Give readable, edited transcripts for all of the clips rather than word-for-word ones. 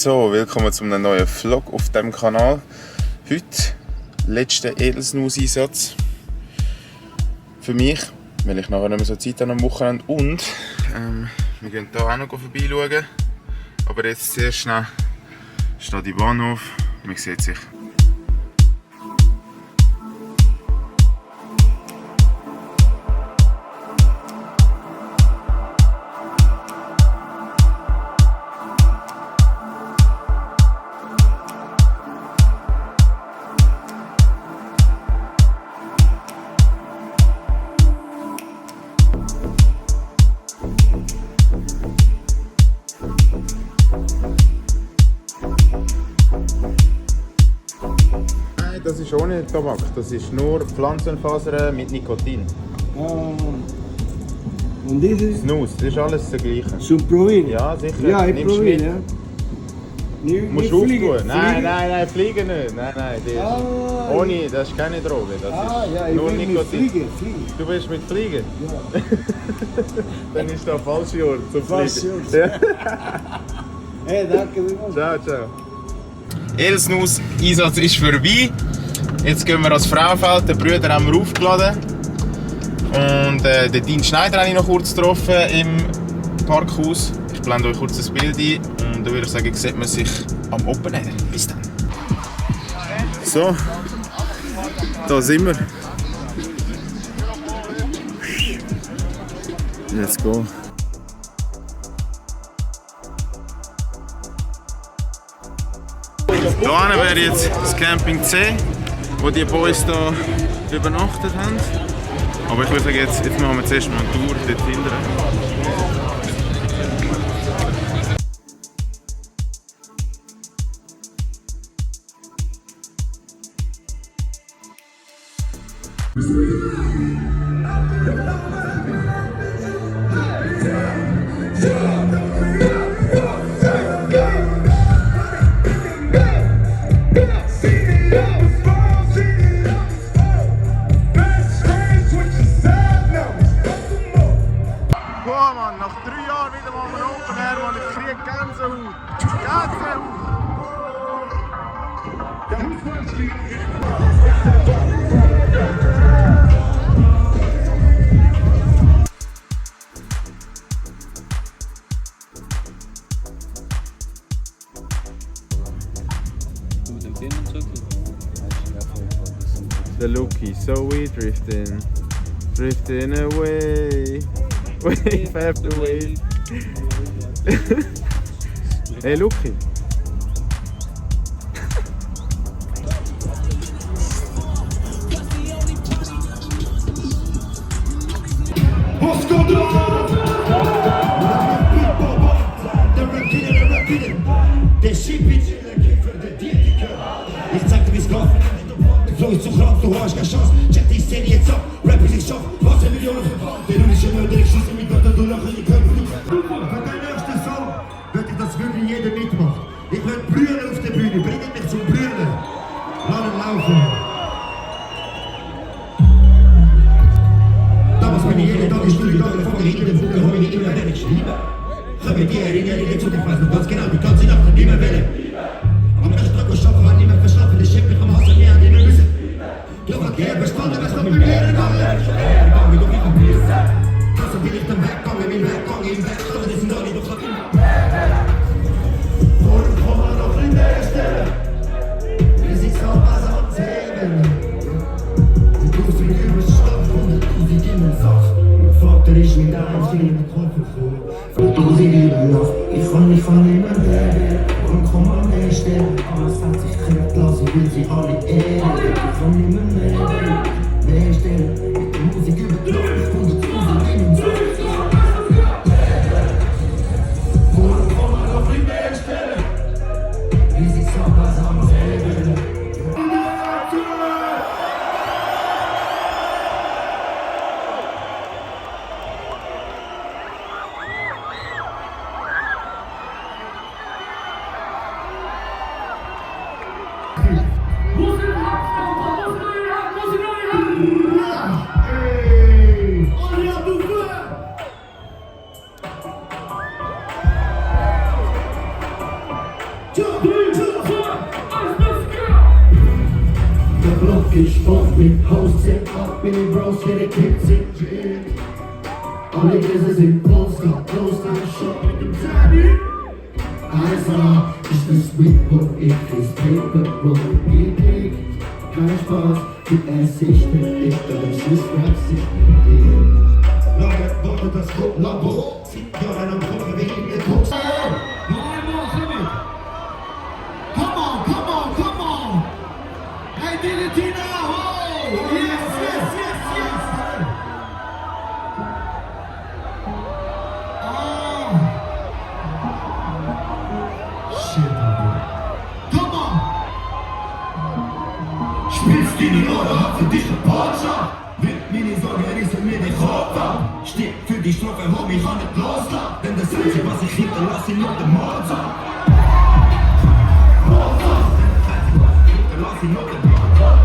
So, willkommen zu einem neuen Vlog auf diesem Kanal. Heute letzter Edelsnus-Einsatz für mich, weil ich nachher nicht mehr so Zeit habe am Wochenende. Und wir gehen hier auch noch vorbeischauen. Aber jetzt zuerst schnell steht die Bahnhof. Man sieht sich. Das ist ohne Tabak, das ist nur Pflanzenfasern mit Nikotin. Ah. Und dieses? Snus, das ist alles das Gleiche. Zum Probieren? Ja, sicher. Ja, ich Nimmst probiere. mit. Ja. Musst du auftun? Nein, fliegen nicht. Nein, das Ah, ohne, das ist keine Droge. Das ist ja, ich nur will mit Nikotin. Fliegen. Du willst mit Fliegen? Ja. Dann ist das falsche Ort zum Falsche Fliegen. Ort. Ja. Hey, danke vielmals. Ciao. Edelsnus-Einsatz ist vorbei. Jetzt gehen wir ans Frauenfeld, den Brüder haben wir aufgeladen. Und den Dean Schneider habe ich noch kurz getroffen im Parkhaus. Ich blende euch kurz ein Bild ein und dann würde ich sagen, sieht man sich am Open Air. Bis dann. So, da sind wir. Let's go. Hier wäre jetzt das Camping C, wo die Boys hier übernachtet haben. Aber ich würde sagen, jetzt machen wir zuerst mal eine Tour dort hinten. Boah, Mann, nach 3 Jahren wieder mal ein Open Air, Mann, ich kriege Gänsehaut. The Lucky, so we drifting away, wave after wave. Hey Lucky. Der Shit-Bitch, ich zeig dir wie's läuft. Flow ist zu krass, du hast keine Chance. Check die Szene jetzt ab, Rap ist nicht schaff. Was sind Millionen verbraucht? Der du nicht immer, der ich schieße mit Wörtern, du lachst in die Köpfe. Für dein nächster Song würde ich das wirklich jeder mitmachen. Ich will brüllen auf der Bühne, bringen mich zum Brüllen. Lass ihn laufen. Damals bin ich jeden Tag im Studio, da von hinter dem Funke, hab ich immer, wenn ich schreibe. Ich habe die Erinnerung jetzt und ich weiß noch ganz genau, die ganze Nacht nicht mehr wählen. Am besten Tag und schaffen, nicht mehr verschlafen, ich schieb mich am Hass und mehr, die wir müssen. Glaub, was der Bestand, was noch mit mir gegangen. Ich baue mich doch nicht von mir. Hassen will ich dann weggangen, im Weggang, im Weg, aber das sind alle doch noch immer. Worum kommen wir noch in der Stelle? Wie sieht's noch was am Zählen? Die Brust mit Überstoff und die Kinder Saft. Mein Vater ist mit einem Film getroffen vor. Und du sie lieben noch, ich kann nicht mehr mehr. Und komm an der Stelle, alles hat sich gekriegt lassen, will sie alle ehren. Ich kann nicht mehr mehr Stelle, mit der Musik übertragen, von der Zuse in den Saft. Worum kommen wir noch in der Stelle? Wie sieht's aus am Säbel? Big Host set up, Billy Bros, yeah, der kickt sich drin. Alle Gläser sind Poster, Poster, Shop mit dem Tani. Also, ich bin Sweetbook, ich krieg's Paperbook, eklig. Kein Spaß, mit Essig, mit Dichter, das ist Rap-Sicht mit dir. Lange Woche, das Gruppenlabo, ja, dann am Kopf, wie in der Koks. Come on! Hey, DDT now! Oh, yes! Come on! Spielst die nie oder hab für dich ein Portscher? Mit Minis organisieren mir den Rocker. Steh für die Strophe, Homie, kann nicht loslassen. Denn das Einzige, was ich lieb, dann lass ihn noch den Mozart. Lass ihn noch den Mozart.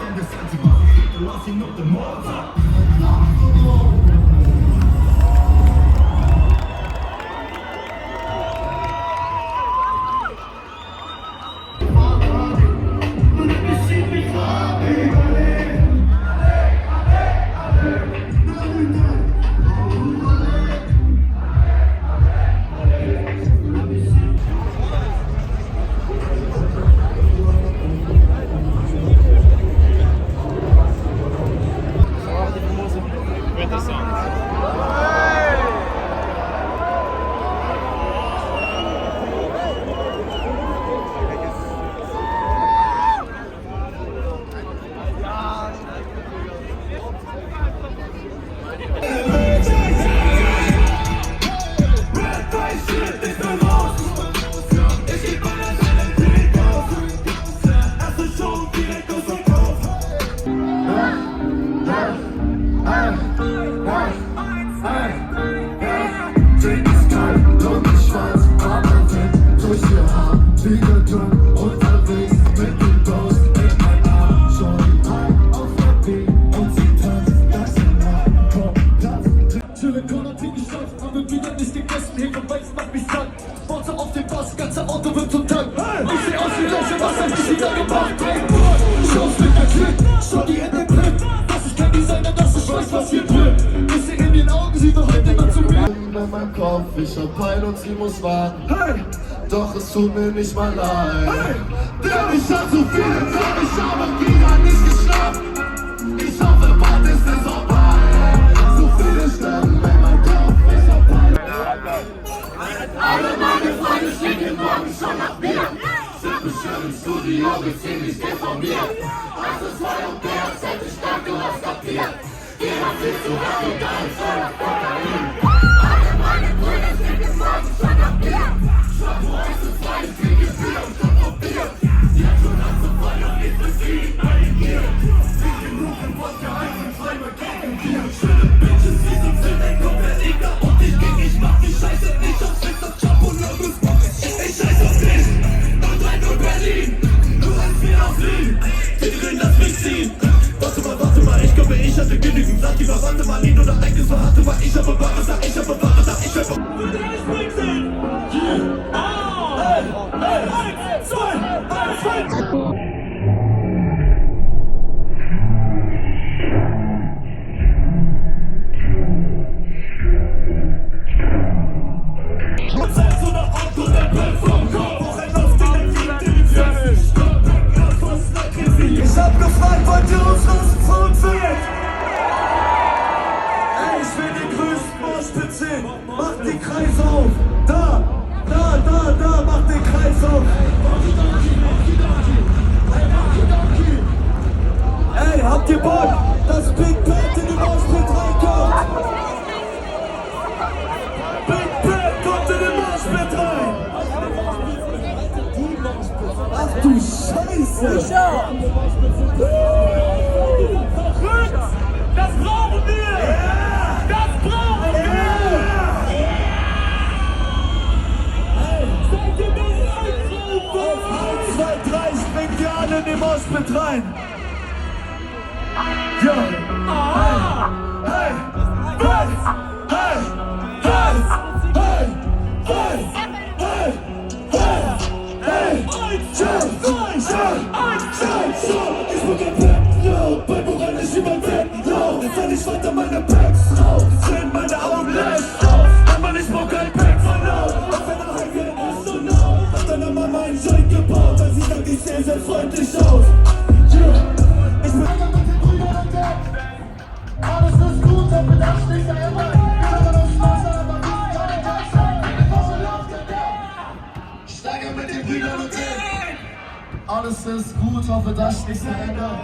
Denn das Einzige, was ich lieb, dann lass ihn noch den Mozart. Ich hab Peil und sie muss warten, hey! Doch es tut mir nicht mal leid, hey! Denn ich hab so viele Tage, ich hab wieder nicht geschlafen. Ich hoffe, bald ist es vorbei. So viele Stimmen in meinem Kopf, ich hab Peil. Alle meine Freunde schicken morgen schon nach mir. Sind bestimmt im Studio, wir ziemlich deformiert. Also 2 und BRZ, ich danke, was kapiert. Jeder viel zu hart und geil, voll auf Kokain. Meine Brüder sind gefolgt, schon nach mir. Schau, wo eins und 2, ich kriege Bier und schon probiert. Jetzt schon an zu feiern, ich bin sie bei mir. Wie genug im Wodka, ein und 2 mit Kacken Bier. Schöne Bitches, die sind für den komplett egal. Und ich ging, ich mach die Scheiße nicht auf Fix, das Job und Logos mach ich scheiß auf dich. 03 Berlin, nur 1-4 auf Wien. Die drin, lass mich ziehen. Warte mal, ich glaube, ich hatte genügend Sachen, die verwandte mal Lied oder eigenes verharte, weil ich habe Ware, sag ich habe Ware, sag ich habe Ich hab gefragt, wollt ihr uns rausfahren für jetzt? Ey, ich will den größten Moshpit sehen. Mach den Kreis auf. Da, mach den Kreis auf. Ey, habt ihr Bock, dass Big Bad in den Moshpit reinkommt? Big Bad kommt in den Moshpit rein. Ach du Scheiße. Das brauchen wir! Das brauchen wir! Seid ihr bereit? 1, 2, 3, springt ihr alle in den Moshpit rein. Ja. Hey, hey, hey, hey, hey, hey, hey, hey, hey, hey, hey, hey, spuck ein Pep, bei woran ich über den Weg, jetzt seh ich weiter meine Packs raus, sehen meine Augen leicht aus, aber ich spuck ein Pack von laut, auf einer Heim wie ein Astronaut, hat deiner Mama einen Joint gebaut, weil sie sagt, ich seh sehr freundlich aus. Ich bin mit den Brüdern und Deck, alles ist gut, aber das nicht einmal, wir haben auf Straße, aber wir haben keine Woche auf der Deck. Steiger mit den Brüdern und Deck. Alles ist gut, hoffe, das nicht ändert.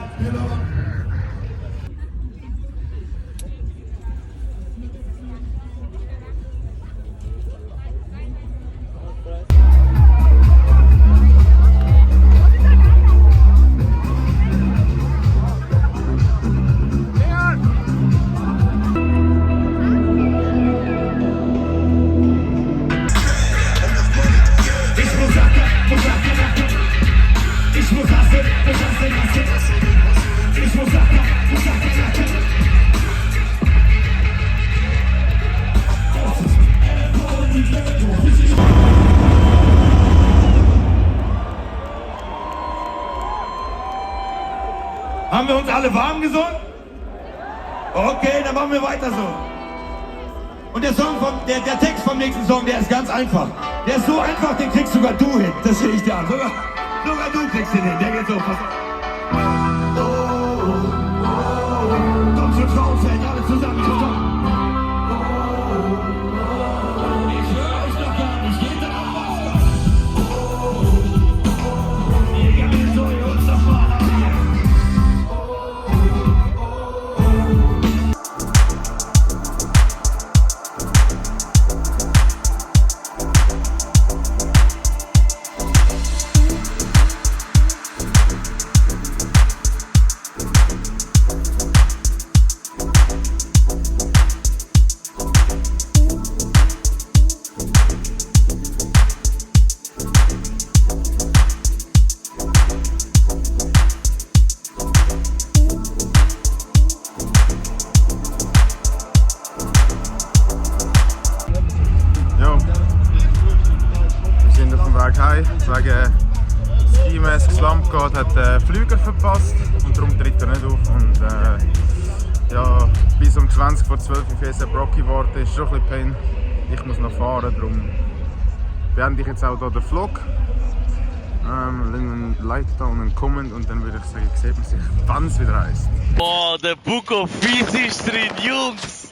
Haben wir uns alle warm gesungen? Okay, dann machen wir weiter so. Und der Text vom nächsten Song, der ist ganz einfach. Der ist so einfach, den kriegst sogar du hin. Das sehe ich dir an. Sogar du kriegst den hin. Der geht so. Pass auf. Komm schon, Traumfeld, alle zusammen. Ich höre euch doch gar nicht. Geht da noch was? Egal, soll ihr uns doch mal haben hier. Wegen skimäßiges Land geht, hat den Flüger verpasst und darum tritt er nicht auf. Und ja, bis um 20 vor 12 Uhr ist Rocky geworden, ist schon ein bisschen Pain. Ich muss noch fahren, darum beende ich jetzt auch hier den Vlog. Ein Like da und einen Comment und dann würde ich sagen, sieht man sich, wann es wieder heisst. Boah, der Book of Peace ist drin, Jungs!